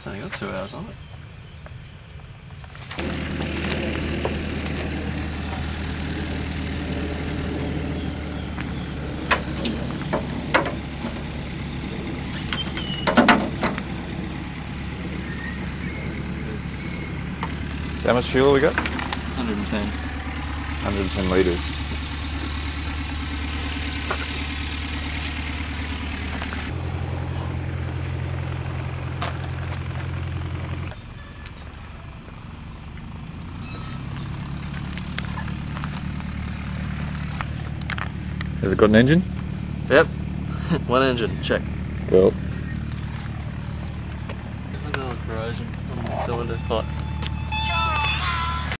It's only got 2 hours on it. So how much fuel we got? 110. 110 litres. Has it got an engine? Yep. One engine, check. Cool. Look at all the corrosion on the cylinder.